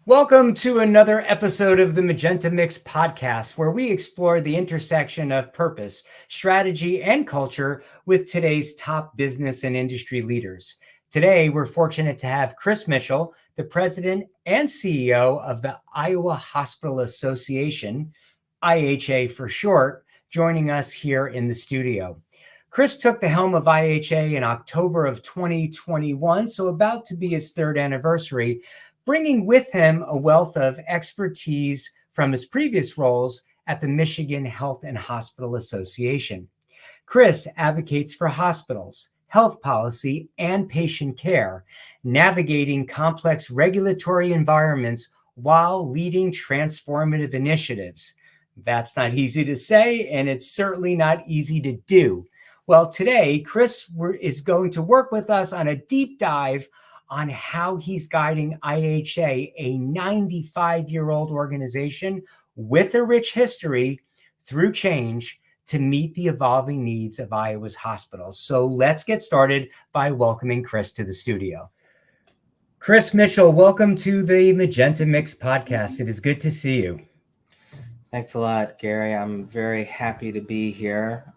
Welcome to another episode of the Magenta Mix Podcast, where we explore the intersection of purpose, strategy, and culture with today's top business and industry leaders. Today, we're fortunate to have Chris Mitchell, the president and CEO of the Iowa Hospital Association, IHA for short, joining us here in the studio. Chris took the helm of IHA in October of 2021, so about to be his third anniversary, bringing with him a wealth of expertise from his previous roles at the Michigan Health and Hospital Association. Chris advocates for hospitals, health policy, and patient care, navigating complex regulatory environments while leading transformative initiatives. That's not easy to say, and it's certainly not easy to do. Well, today, Chris is going to work with us on a deep dive on how he's guiding IHA, a 95-year-old organization with a rich history, through change to meet the evolving needs of Iowa's hospitals. So let's get started by welcoming Chris to the studio. Chris Mitchell, welcome to the Magenta Mix Podcast. It is good to see you. Thanks a lot, Gary. I'm very happy to be here.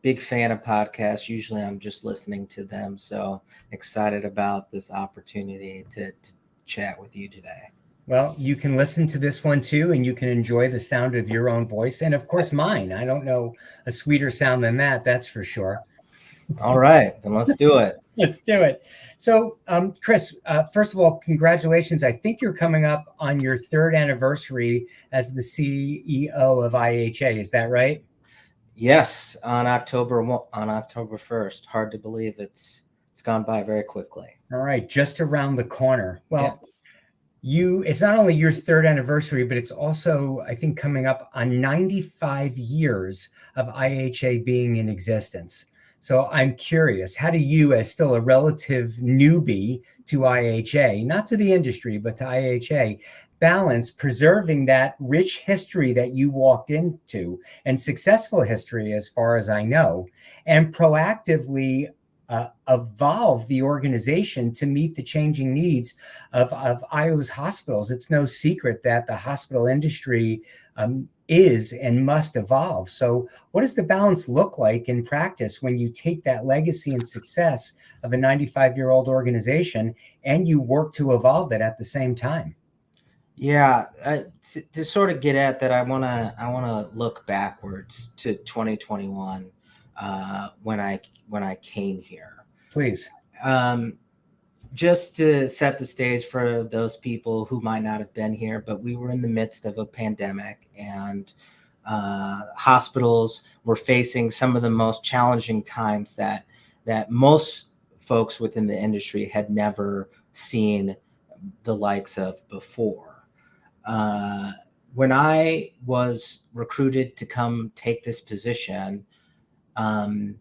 Big fan of podcasts. Usually I'm just listening to them. So excited about this opportunity to chat with you today. Well, you can listen to this one too, and you can enjoy the sound of your own voice. And of course, mine. I don't know a sweeter sound than that, that's for sure. All right, then let's do it. Let's do it. So, Chris, first of all, congratulations. I think you're coming up on your third anniversary as the CEO of IHA. Is that right? Yes, on October 1st. Hard to believe it's gone by very quickly. All right, just around the corner. Well, it's not only your third anniversary, but it's also, I think, coming up on 95 years of IHA being in existence. So I'm curious, how do you, as still a relative newbie to IHA, not to the industry, but to IHA, balance preserving that rich history that you walked into and successful history, as far as I know, and proactively evolve the organization to meet the changing needs of Iowa's hospitals? It's no secret that the hospital industry is and must evolve. So what does the balance look like in practice when you take that legacy and success of a 95-year-old organization and you work to evolve it at the same time? Yeah, to sort of get at that, I want to look backwards to 2021 when I came here. Please. Just to set the stage for those people who might not have been here, but we were in the midst of a pandemic, and hospitals were facing some of the most challenging times that most folks within the industry had never seen the likes of before. When I was recruited to come take this position, the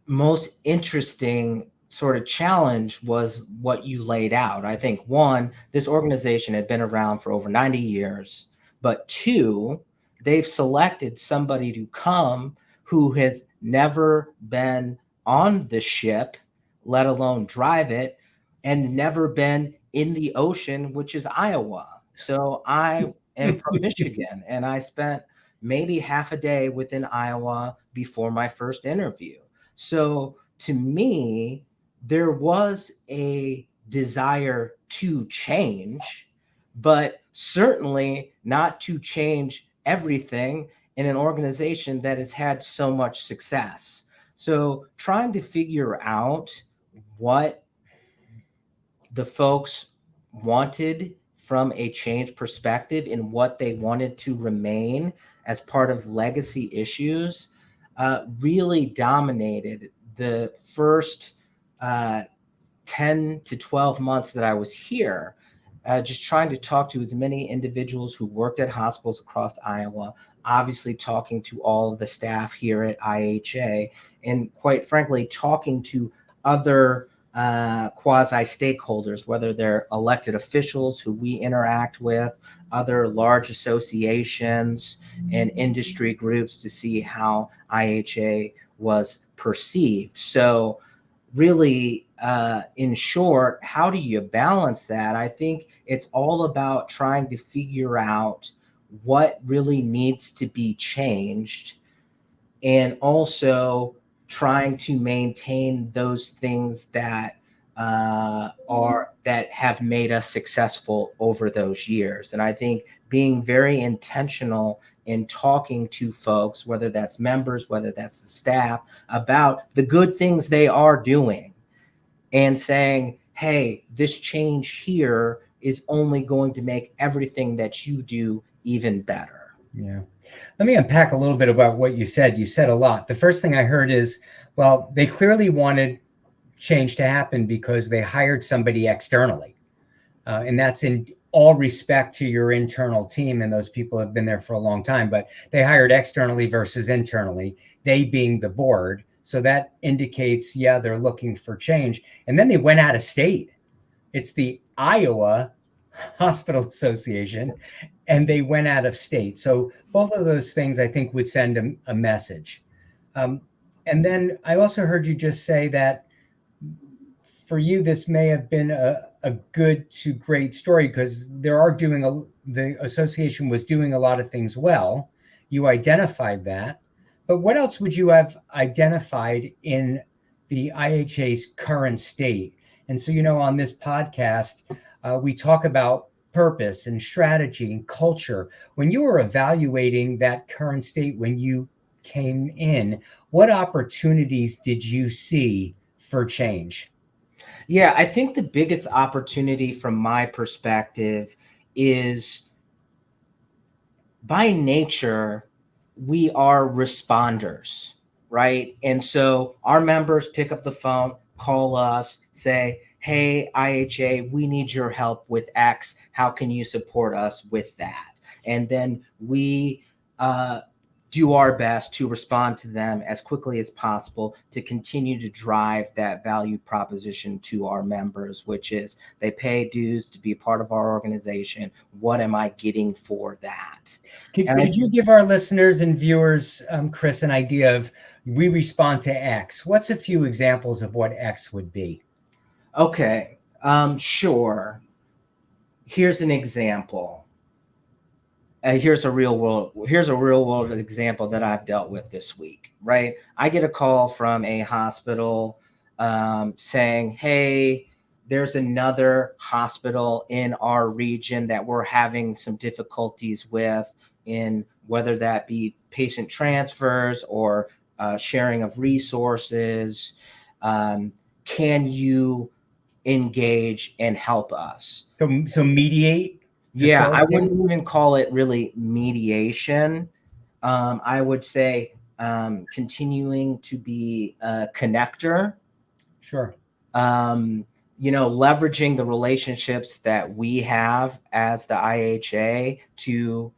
most interesting sort of challenge was what you laid out. I think, one, this organization had been around for over 90 years, but two, they've selected somebody to come who has never been on the ship, let alone drive it, and never been in the ocean, which is Iowa. So I am from Michigan, and I spent maybe half a day within Iowa before my first interview. So to me, there was a desire to change, but certainly not to change everything in an organization that has had so much success. So trying to figure out what the folks wanted from a change perspective and what they wanted to remain as part of legacy issues really dominated the first 10 to 12 months that I was here, just trying to talk to as many individuals who worked at hospitals across Iowa, obviously talking to all of the staff here at IHA, and quite frankly, talking to other quasi-stakeholders, whether they're elected officials who we interact with, other large associations and industry groups, to see how IHA was perceived. So really, in short, how do you balance that? I think it's all about trying to figure out what really needs to be changed, and also trying to maintain those things that are that have made us successful over those years. And I think being very intentional in talking to folks, whether that's members, whether that's the staff, about the good things they are doing, and saying, hey, this change here is only going to make everything that you do even better. Yeah. Let me unpack a little bit about what you said. You said a lot. The first thing I heard is, well, they clearly wanted change to happen because they hired somebody externally. And that's in all respect to your internal team. And those people have been there for a long time, but they hired externally versus internally, they being the board. So that indicates, yeah, they're looking for change. And then they went out of state. It's the Iowa Hospital Association, and they went out of state. So both of those things, I think, would send a message. And then I also heard you just say that for you, this may have been a good to great story because the association was doing a lot of things well. You identified that. But what else would you have identified in the IHA's current state? And so, on this podcast, we talk about purpose and strategy and culture. When you were evaluating that current state, when you came in, what opportunities did you see for change? Yeah, I think the biggest opportunity from my perspective is, by nature, we are responders, right? And so our members pick up the phone, call us, say, hey, IHA, we need your help with X. How can you support us with that? And then we do our best to respond to them as quickly as possible to continue to drive that value proposition to our members, which is they pay dues to be part of our organization. What am I getting for that? Could you give our listeners and viewers, Chris, an idea of we respond to X? What's a few examples of what X would be? Okay, sure. Here's an example. Here's a real world example that I've dealt with this week, right? I get a call from a hospital saying, hey, there's another hospital in our region that we're having some difficulties with, in whether that be patient transfers or sharing of resources. Can you engage and help us? So mediate. Yeah, I wouldn't even call it really mediation. I would say continuing to be a connector. Sure. Leveraging the relationships that we have as the IHA to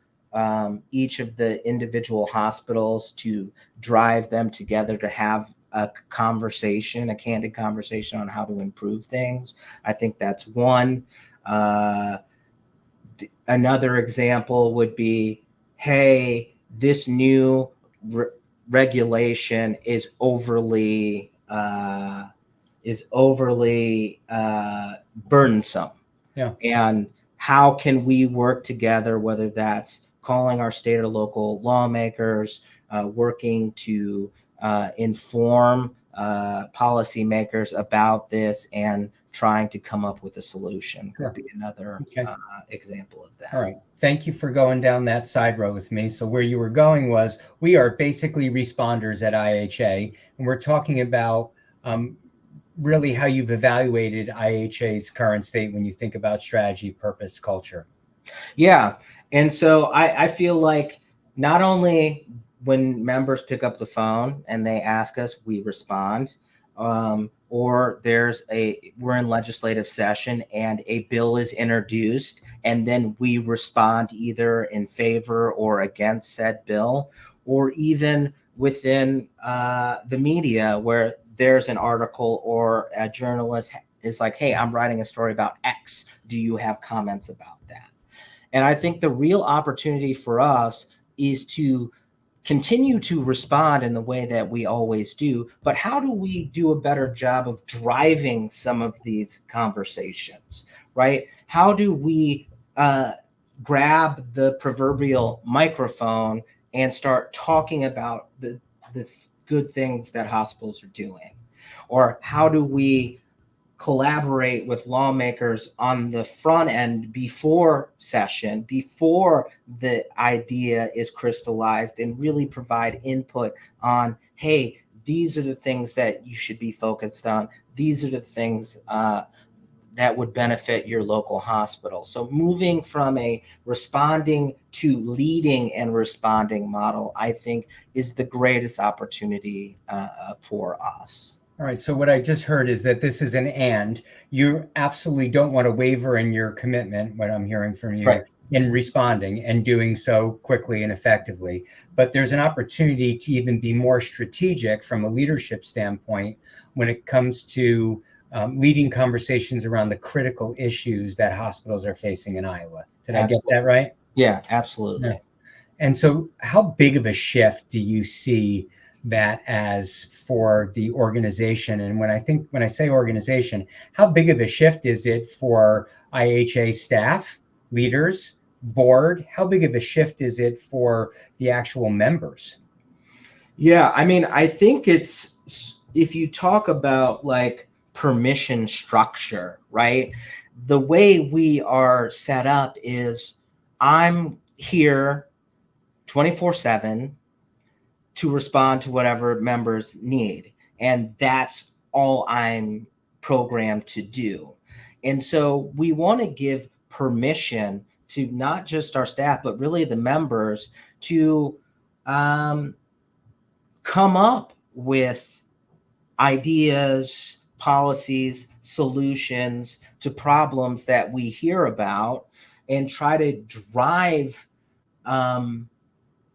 each of the individual hospitals to drive them together to have a candid conversation on how to improve things. I think that's one. Another example would be, hey, this new regulation is overly burdensome. Yeah. And how can we work together, whether that's calling our state or local lawmakers, working to inform policymakers about this, and trying to come up with a solution. Sure. Would be another example of that. All right. Thank you for going down that side road with me. So where you were going was, we are basically responders at IHA, and we're talking about really how you've evaluated IHA's current state when you think about strategy, purpose, culture. Yeah. And so I feel like not only when members pick up the phone and they ask us, we respond, or we're in legislative session and a bill is introduced, and then we respond either in favor or against said bill, or even within the media where there's an article or a journalist is like, hey, I'm writing a story about X. Do you have comments about that? And I think the real opportunity for us is to continue to respond in the way that we always do, but how do we do a better job of driving some of these conversations, right? How do we grab the proverbial microphone and start talking about the good things that hospitals are doing? Or how do we collaborate with lawmakers on the front end before session, before the idea is crystallized, and really provide input on, hey, these are the things that you should be focused on. These are the things that would benefit your local hospital. So moving from a responding to leading and responding model, I think, is the greatest opportunity for us. All right. So what I just heard is that this is an and. You absolutely don't want to waver in your commitment, what I'm hearing from you, Right. in responding and doing so quickly and effectively. But there's an opportunity to even be more strategic from a leadership standpoint when it comes to leading conversations around the critical issues that hospitals are facing in Iowa. Did I get that right? Yeah, absolutely. Yeah. And so how big of a shift do you see that as for the organization? And when I say organization, how big of a shift is it for IHA staff, leaders, board? How big of a shift is it for the actual members? Yeah, I mean, I think it's, if you talk about like permission structure, right? The way we are set up is I'm here 24/7 to respond to whatever members need. And that's all I'm programmed to do. And so we want to give permission to not just our staff, but really the members to come up with ideas, policies, solutions to problems that we hear about, and try to drive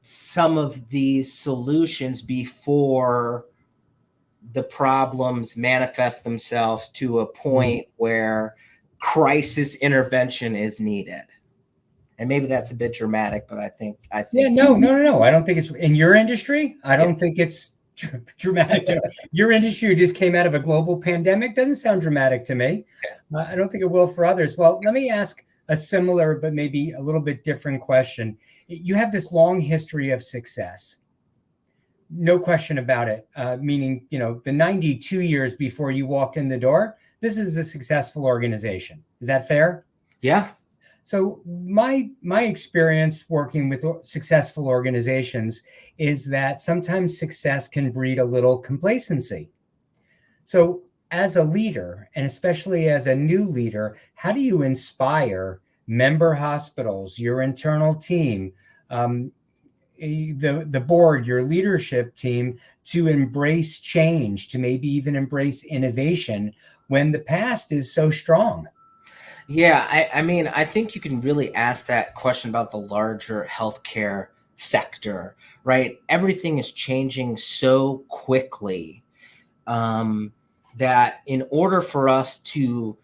some of these solutions before the problems manifest themselves to a point where crisis intervention is needed. And maybe that's a bit dramatic, but I think. Yeah, no. I don't think it's in your industry. I don't think it's dramatic. Your industry just came out of a global pandemic. Doesn't sound dramatic to me. I don't think it will for others. Well, let me ask a similar, but maybe a little bit different question. You have this long history of success. No question about it. Meaning, the 92 years before you walked in the door, this is a successful organization. Is that fair? Yeah. So my experience working with successful organizations is that sometimes success can breed a little complacency. So as a leader, and especially as a new leader, how do you inspire member hospitals, your internal team, the board, your leadership team, to embrace change, to maybe even embrace innovation when the past is so strong? Yeah, I mean, I think you can really ask that question about the larger healthcare sector, right? Everything is changing so quickly that in order for us to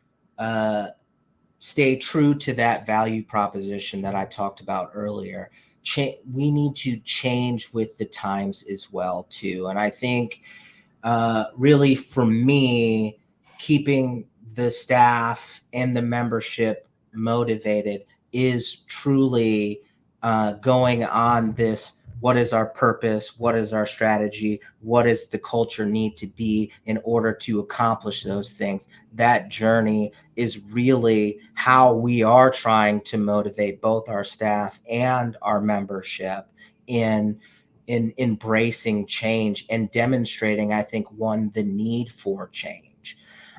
stay true to that value proposition that I talked about earlier, we need to change with the times as well, too. And I think really for me, keeping the staff and the membership motivated is truly going on this: what is our purpose? What is our strategy? What does the culture need to be in order to accomplish those things? That journey is really how we are trying to motivate both our staff and our membership in embracing change and demonstrating, I think, the need for change.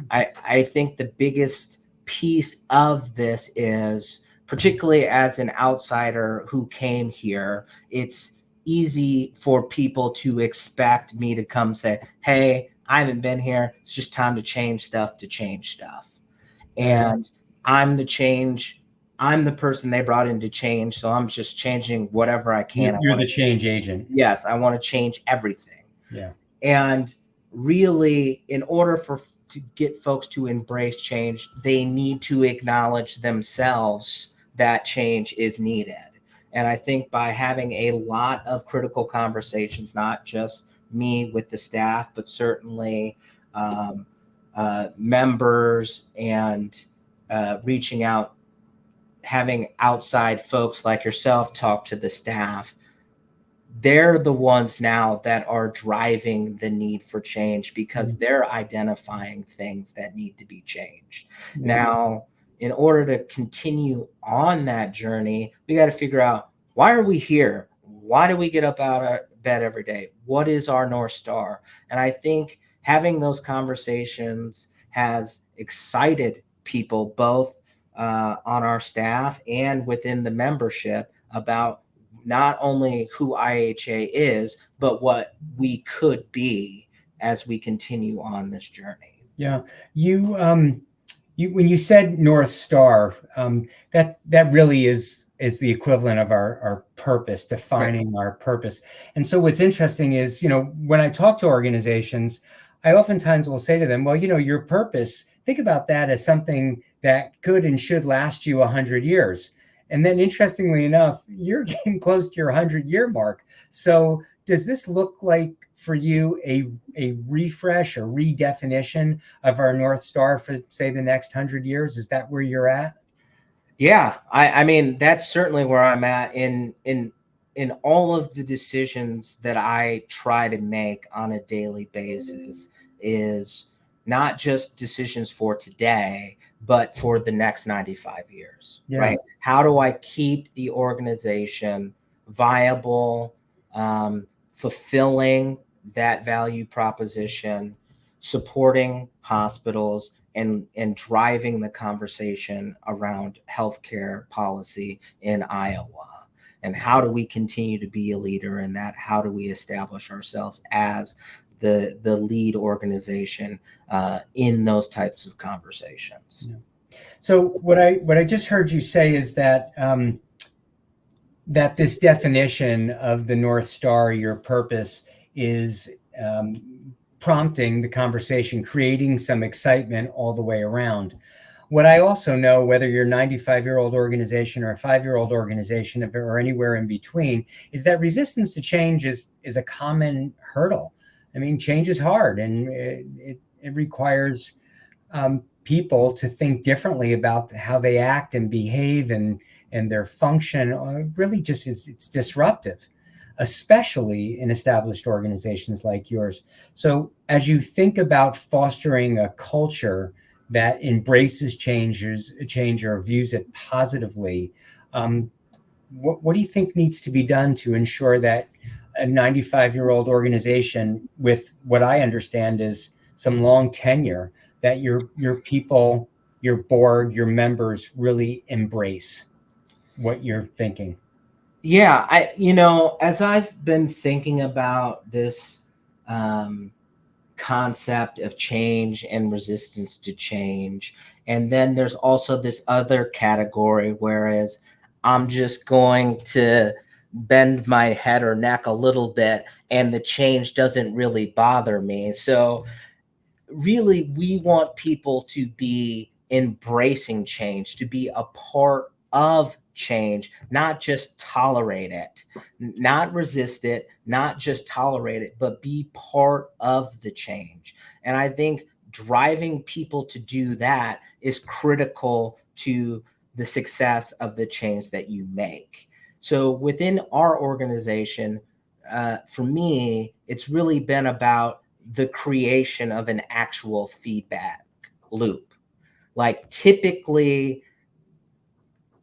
I think the biggest piece of this is, particularly as an outsider who came here, it's easy for people to expect me to come say, hey, I haven't been here. It's just time to change stuff. And I'm the change. I'm the person they brought in to change. So I'm just changing whatever I can. You're the change agent. Yes, I want to change everything. Yeah. And really, in order to get folks to embrace change, they need to acknowledge themselves that change is needed. And I think by having a lot of critical conversations, not just me with the staff, but certainly um, members and reaching out, having outside folks like yourself talk to the staff, they're the ones now that are driving the need for change because they're identifying things that need to be changed. Now, in order to continue on that journey, we got to figure out, why are we here? Why do we get up out of bed every day? What is our North Star? And I think having those conversations has excited people, both on our staff and within the membership, about not only who IHA is, but what we could be as we continue on this journey. Yeah, you when you said North Star, that really is the equivalent of our purpose, defining our purpose. And so what's interesting is, when I talk to organizations, I oftentimes will say to them, well, your purpose, think about that as something that could and should last you 100 years. And then interestingly enough, you're getting close to your 100-year mark. So does this look like for you a refresh or redefinition of our North Star for, say, the next 100 years? Is that where you're at? Yeah, I mean, that's certainly where I'm at in all of the decisions that I try to make on a daily basis, is not just decisions for today, but for the next 95 years, right? How do I keep the organization viable, fulfilling that value proposition, supporting hospitals, and driving the conversation around healthcare policy in Iowa? And how do we continue to be a leader in that? How do we establish ourselves as the lead organization in those types of conversations? Yeah. So what I just heard you say is that that this definition of the North Star, your purpose, is prompting the conversation, creating some excitement all the way around. What I also know, whether you're a 95-year-old organization or a 5-year-old organization or anywhere in between, is that resistance to change is a common hurdle. I mean, change is hard, and it requires people to think differently about how they act and behave and their function. Really, just it's disruptive, especially in established organizations like yours. So as you think about fostering a culture that embraces change or views it positively, what do you think needs to be done to ensure that a 95-year-old organization with what I understand is some long tenure, that your people, your board, your members really embrace what you're thinking? Yeah, as I've been thinking about this concept of change and resistance to change, and then there's also this other category, whereas I'm just going to bend my head or neck a little bit and the change doesn't really bother me. So really, we want people to be embracing change, to be a part of change, not just tolerate it, not resist it, not just tolerate it, but be part of the change. And I think driving people to do that is critical to the success of the change that you make. So within our organization, for me, it's really been about the creation of an actual feedback loop. Like typically,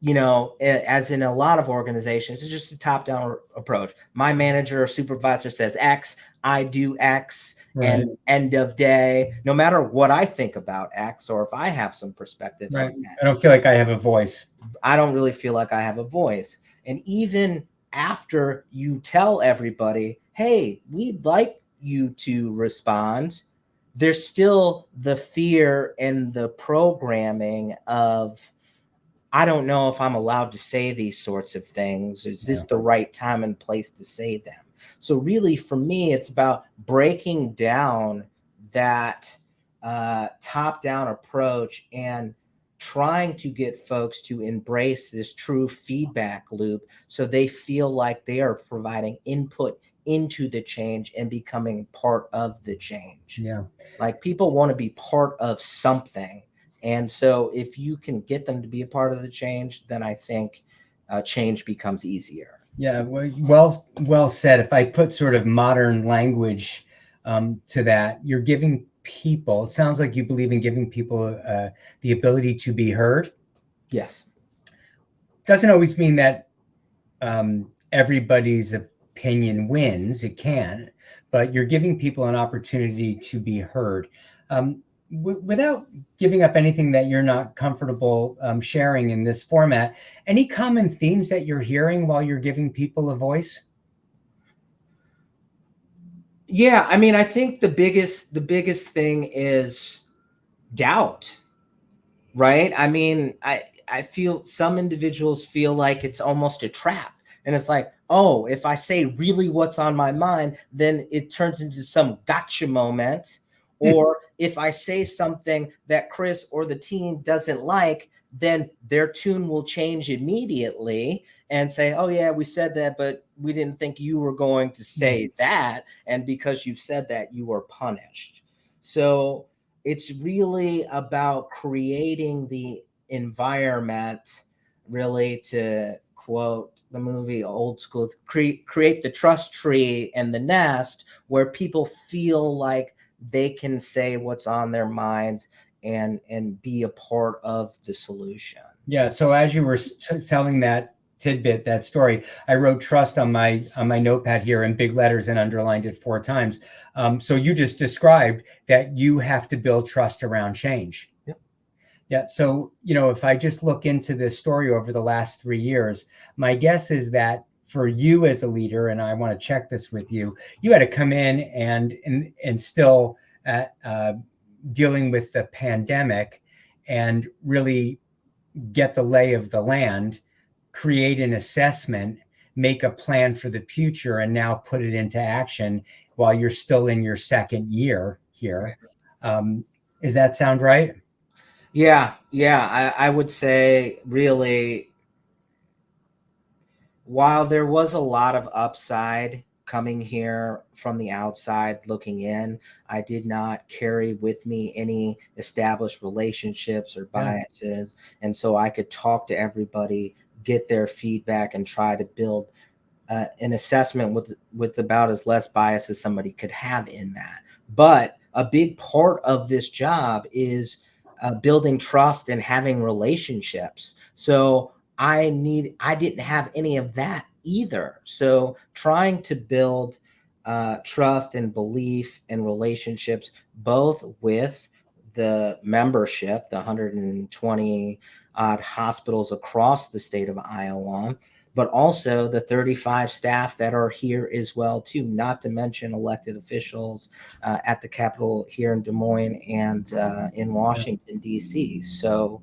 as in a lot of organizations, it's just a top-down approach. My manager or supervisor says X, I do X, right. And end of day, no matter what I think about X, or if I have some perspective on X, I don't feel like I have a voice. I don't really feel like I have a voice. And even after you tell everybody, hey, we'd like you to respond, there's still the fear and the programming of, I don't know if I'm allowed to say these sorts of things. Is this the right time and place to say them? So really, for me, it's about breaking down that top-down approach and trying to get folks to embrace this true feedback loop so they feel like they are providing input into the change and becoming part of the change. Yeah. Like, people want to be part of something. And so if you can get them to be a part of the change, then I think change becomes easier. Yeah, well said. If I put sort of modern language to that, you're giving people, it sounds like you believe in giving people the ability to be heard. Yes. Doesn't always mean that everybody's opinion wins. It can, but you're giving people an opportunity to be heard. Without giving up anything that you're not comfortable sharing in this format, any common themes that you're hearing while you're giving people a voice? Yeah, I mean, I think the biggest thing is doubt, right? I mean, I feel some individuals feel like it's almost a trap. And it's like, oh, if I say really what's on my mind, then it turns into some gotcha moment. Or if I say something that Chris or the team doesn't like, then their tune will change immediately and say, oh, yeah, we said that, but we didn't think you were going to say that. And because you've said that, you were punished. So it's really about creating the environment, really, to quote the movie Old School, create the trust tree and the nest where people feel like they can say what's on their minds and be a part of the solution. Yeah. So as you were telling that tidbit, that story, I wrote trust on my notepad here in big letters and underlined it 4 times. So you just described that you have to build trust around change. Yep. Yeah. So, if I just look into this story over the last 3 years, my guess is that for you as a leader, and I want to check this with you, you had to come in and still dealing with the pandemic and really get the lay of the land, create an assessment, make a plan for the future, and now put it into action while you're still in your second year here. Does that sound right? Yeah. I would say, really, while there was a lot of upside coming here from the outside looking in, I did not carry with me any established relationships or biases. And so I could talk to everybody, get their feedback, and try to build an assessment with about as less bias as somebody could have in that. But a big part of this job is building trust and having relationships. So I didn't have any of that either. So trying to build trust and belief and relationships, both with the membership, the 120 odd hospitals across the state of Iowa, but also the 35 staff that are here as well, too, not to mention elected officials at the Capitol here in Des Moines and in Washington, D.C. So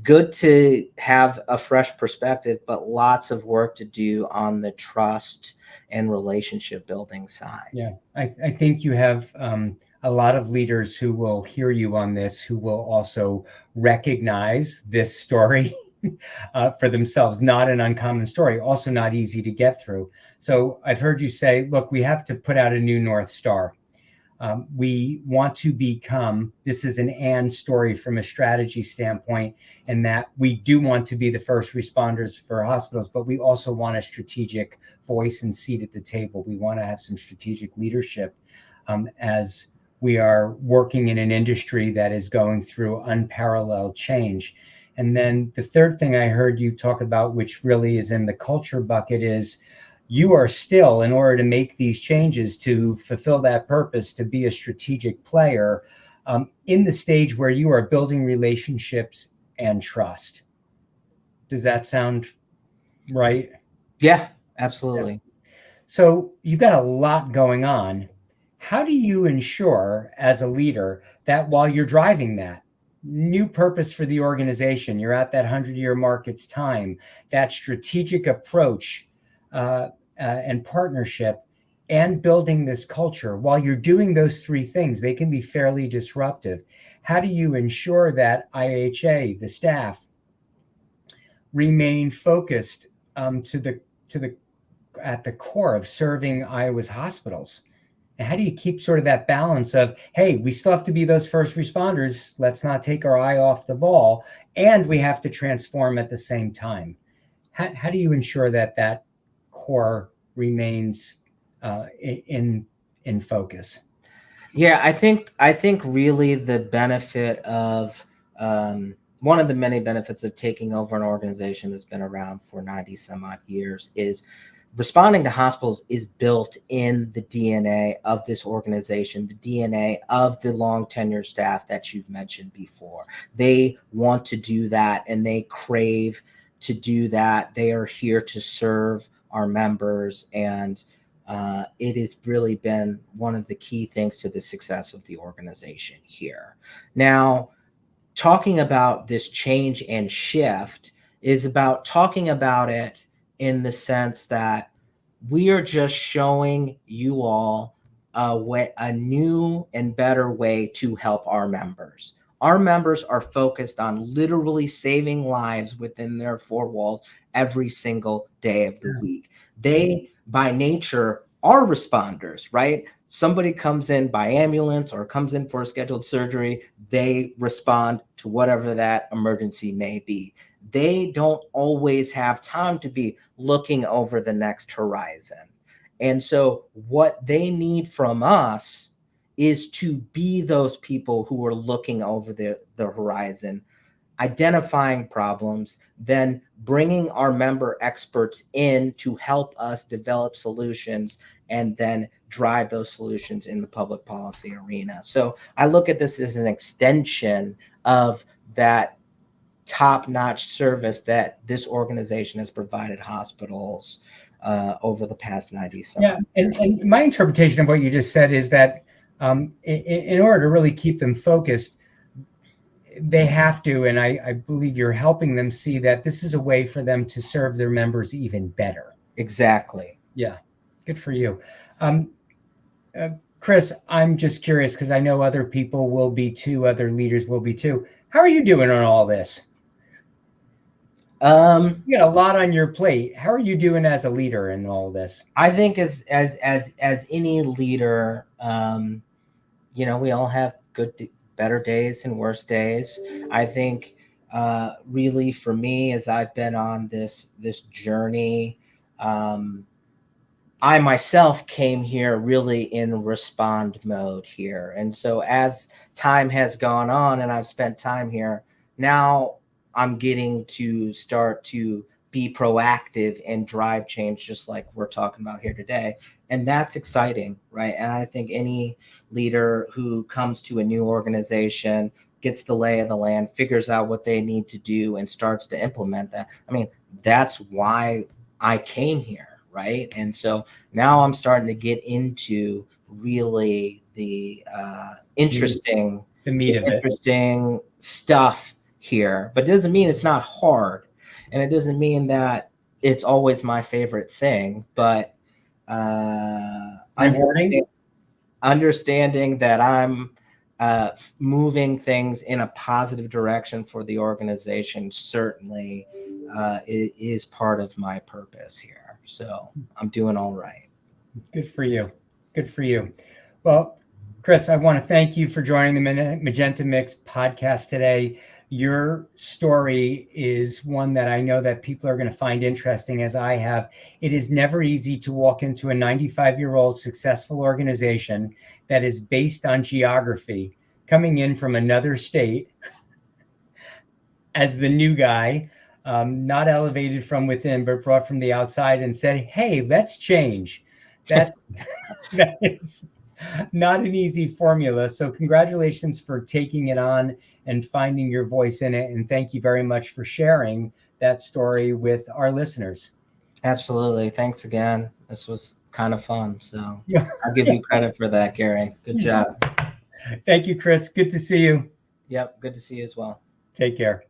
good to have a fresh perspective, but lots of work to do on the trust and relationship building side. Yeah, I think you have a lot of leaders who will hear you on this, who will also recognize this story for themselves. Not an uncommon story, also not easy to get through. So I've heard you say, look, we have to put out a new North Star. We want to become, this is an and story from a strategy standpoint, and that we do want to be the first responders for hospitals, but we also want a strategic voice and seat at the table. We want to have some strategic leadership as we are working in an industry that is going through unparalleled change. And then the third thing I heard you talk about, which really is in the culture bucket, is you are still, in order to make these changes, to fulfill that purpose, to be a strategic player in the stage where you are building relationships and trust. Does that sound right? Yeah, absolutely. Yeah. So you've got a lot going on. How do you ensure as a leader that while you're driving that new purpose for the organization, you're at that 100-year mark, it's time, that strategic approach and partnership, and building this culture, while you're doing those three things, they can be fairly disruptive. How do you ensure that IHA, the staff, remain focused to the at the core of serving Iowa's hospitals? And how do you keep sort of that balance of, hey, we still have to be those first responders. Let's not take our eye off the ball. And we have to transform at the same time. How do you ensure that that core remains in focus? Yeah, I think really the benefit of one of the many benefits of taking over an organization that's been around for 90 some odd years is responding to hospitals is built in the DNA of this organization, the DNA of the long tenure staff that you've mentioned before. They want to do that and they crave to do that. They are here to serve our members, and it has really been one of the key things to the success of the organization here. Now, talking about this change and shift is about talking about it in the sense that we are just showing you all a new and better way to help our members. Our members are focused on literally saving lives within their four walls every single day of the week. They, by nature, are responders, right? Somebody comes in by ambulance or comes in for a scheduled surgery, they respond to whatever that emergency may be. They don't always have time to be looking over the next horizon. And so what they need from us is to be those people who are looking over the horizon, identifying problems, then bringing our member experts in to help us develop solutions and then drive those solutions in the public policy arena. So I look at this as an extension of that top-notch service that this organization has provided hospitals over the past 90 some Yeah, and my interpretation of what you just said is that in order to really keep them focused, they have to, and I believe you're helping them see that this is a way for them to serve their members even better. Exactly. Yeah, good for you. Chris, I'm just curious because I know other people will be too, other leaders will be too. How are you doing on all this? You got a lot on your plate. How are you doing as a leader in all this? I think as any leader, we all have better days and worse days. I think really for me, as I've been on this journey, I myself came here really in respond mode here. And so as time has gone on and I've spent time here, now I'm getting to start to be proactive and drive change, just like we're talking about here today. And that's exciting, right? And I think any leader who comes to a new organization, gets the lay of the land, figures out what they need to do and starts to implement that. I mean, that's why I came here. Right. And so now I'm starting to get into really the interesting stuff here, but it doesn't mean it's not hard. And it doesn't mean that it's always my favorite thing, but understanding that I'm moving things in a positive direction for the organization certainly is part of my purpose here. So I'm doing all right. Good for you. Good for you. Well, Chris, I want to thank you for joining the Magenta Mix podcast today. Your story is one that I know that people are going to find interesting, as I have. It is never easy to walk into a 95-year-old successful organization that is based on geography, coming in from another state as the new guy, not elevated from within, but brought from the outside and said, hey, let's change. That is not an easy formula. So congratulations for taking it on and finding your voice in it. And thank you very much for sharing that story with our listeners. Absolutely. Thanks again. This was kind of fun. So I'll give you credit for that, Gary. Good job. Thank you, Chris. Good to see you. Yep. Good to see you as well. Take care.